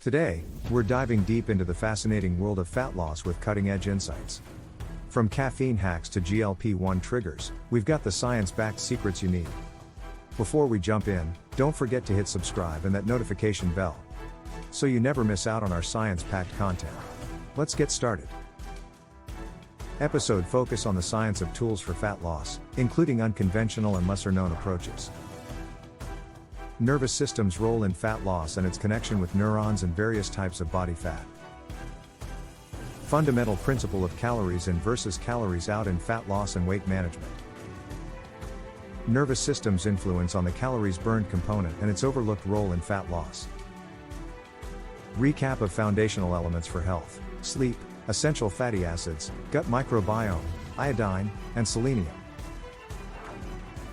Today, we're diving deep into the fascinating world of fat loss with cutting-edge insights. From caffeine hacks to GLP-1 triggers, we've got the science-backed secrets you need. Before we jump in, don't forget to hit subscribe and that notification bell, so you never miss out on our science-packed content. Let's get started. Episode focus on the science of tools for fat loss, including unconventional and lesser-known approaches. Nervous system's role in fat loss and its connection with neurons and various types of body fat. Fundamental principle of calories in versus calories out in fat loss and weight management. Nervous system's influence on the calories burned component and its overlooked role in fat loss. Recap of foundational elements for health: sleep, essential fatty acids, gut microbiome, iodine, and selenium.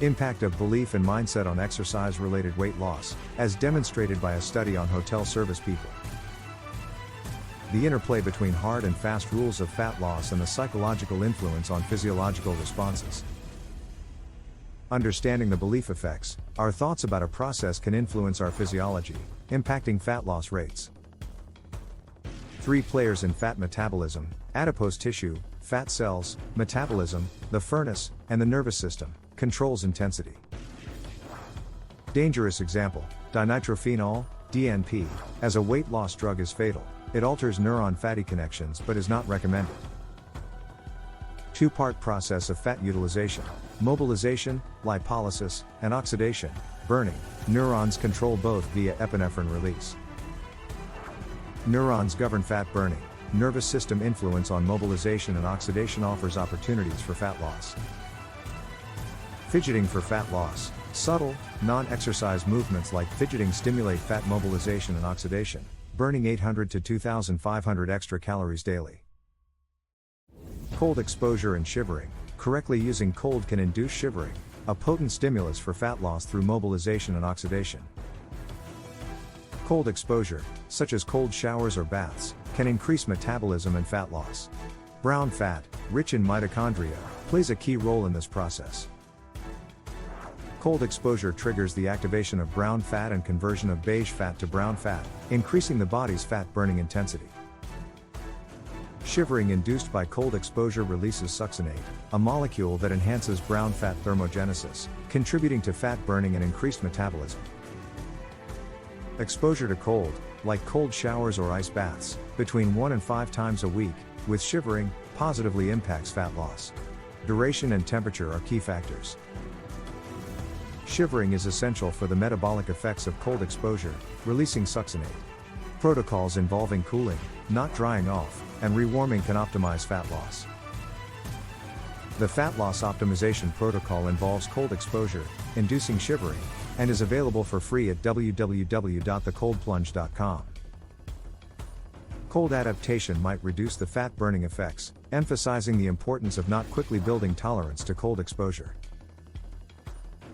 Impact of belief and mindset on exercise-related weight loss, as demonstrated by a study on hotel service people. The interplay between hard and fast rules of fat loss and the psychological influence on physiological responses. Understanding the belief effects, our thoughts about a process can influence our physiology, impacting fat loss rates. 3 players in fat metabolism: adipose tissue, fat cells, metabolism, the furnace, and the nervous system, controls intensity. Dangerous example: dinitrophenol, DNP, as a weight loss drug is fatal. It alters neuron fatty connections but is not recommended. 2-part process of fat utilization: mobilization, lipolysis, and oxidation, burning. Neurons control both via epinephrine release. Neurons govern fat burning. Nervous system influence on mobilization and oxidation offers opportunities for fat loss. Fidgeting for fat loss: subtle, non-exercise movements like fidgeting stimulate fat mobilization and oxidation, burning 800 to 2,500 extra calories daily. Cold exposure and shivering: correctly using cold can induce shivering, a potent stimulus for fat loss through mobilization and oxidation. Cold exposure, such as cold showers or baths, can increase metabolism and fat loss. Brown fat, rich in mitochondria, plays a key role in this process. Cold exposure triggers the activation of brown fat and conversion of beige fat to brown fat, increasing the body's fat burning intensity. Shivering induced by cold exposure releases succinate, a molecule that enhances brown fat thermogenesis, contributing to fat burning and increased metabolism. Exposure to cold, like cold showers or ice baths, between 1 and 5 times a week, with shivering, positively impacts fat loss. Duration and temperature are key factors. Shivering is essential for the metabolic effects of cold exposure, releasing succinate. Protocols involving cooling, not drying off, and rewarming can optimize fat loss. The fat loss optimization protocol involves cold exposure, inducing shivering, and is available for free at www.thecoldplunge.com. Cold adaptation might reduce the fat burning effects, emphasizing the importance of not quickly building tolerance to cold exposure.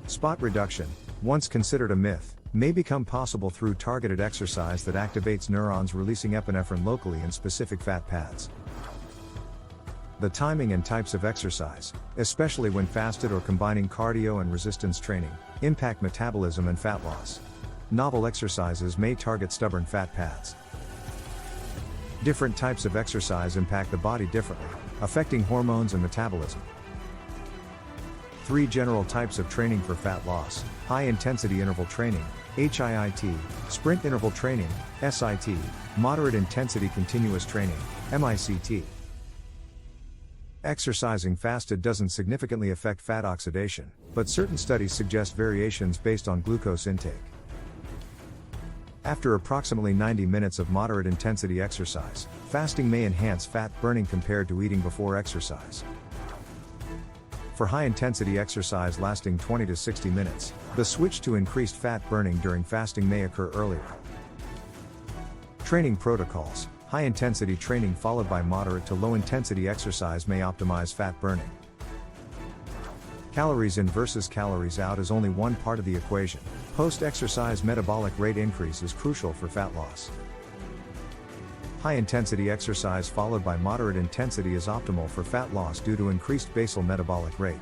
Spot reduction, once considered a myth, may become possible through targeted exercise that activates neurons releasing epinephrine locally in specific fat pads. The timing and types of exercise, especially when fasted or combining cardio and resistance training, impact metabolism and fat loss. Novel exercises may target stubborn fat pads. Different types of exercise impact the body differently, affecting hormones and metabolism. 3 general types of training for fat loss: high-intensity interval training, HIIT, sprint interval training, SIT, moderate-intensity continuous training, MICT. Exercising fasted doesn't significantly affect fat oxidation, but certain studies suggest variations based on glucose intake. After approximately 90 minutes of moderate-intensity exercise, fasting may enhance fat burning compared to eating before exercise. For high-intensity exercise lasting 20 to 60 minutes, the switch to increased fat burning during fasting may occur earlier. Training protocols: high-intensity training followed by moderate to low-intensity exercise may optimize fat burning. Calories in versus calories out is only one part of the equation. Post-exercise metabolic rate increase is crucial for fat loss. High-intensity exercise followed by moderate intensity is optimal for fat loss due to increased basal metabolic rate.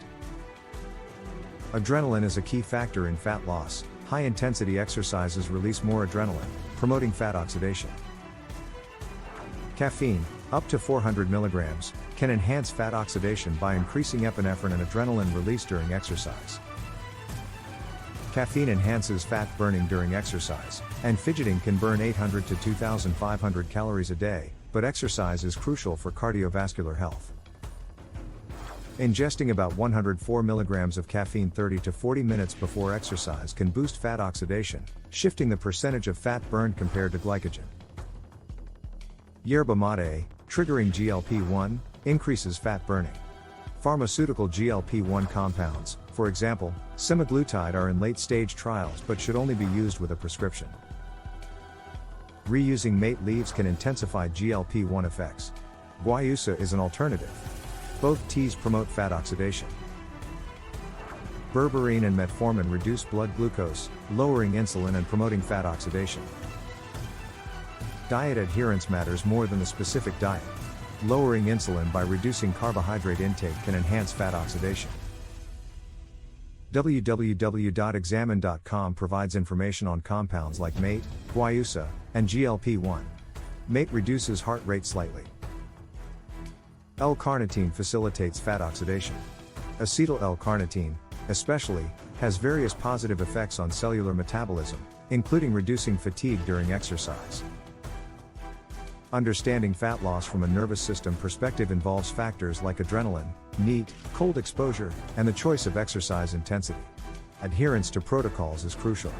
Adrenaline is a key factor in fat loss. high-intensity exercises release more adrenaline, promoting fat oxidation. Caffeine, up to 400 milligrams, can enhance fat oxidation by increasing epinephrine and adrenaline release during exercise. Caffeine enhances fat burning during exercise, and fidgeting can burn 800 to 2,500 calories a day, but exercise is crucial for cardiovascular health. Ingesting about 104 milligrams of caffeine 30 to 40 minutes before exercise can boost fat oxidation, shifting the percentage of fat burned compared to glycogen. Yerba mate, triggering GLP-1, increases fat burning. Pharmaceutical GLP-1 compounds, for example, semaglutide, are in late-stage trials but should only be used with a prescription. Reusing mate leaves can intensify GLP-1 effects. Guayusa is an alternative. Both teas promote fat oxidation. Berberine and metformin reduce blood glucose, lowering insulin and promoting fat oxidation. Diet adherence matters more than the specific diet. Lowering insulin by reducing carbohydrate intake can enhance fat oxidation. www.examine.com provides information on compounds like mate, guayusa, and GLP-1. Mate reduces heart rate slightly. L-carnitine facilitates fat oxidation. Acetyl L-carnitine, especially, has various positive effects on cellular metabolism, including reducing fatigue during exercise. Understanding fat loss from a nervous system perspective involves factors like adrenaline, NEAT, cold exposure, and the choice of exercise intensity. Adherence to protocols is crucial.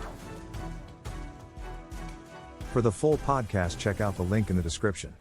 For the full podcast, check out the link in the description.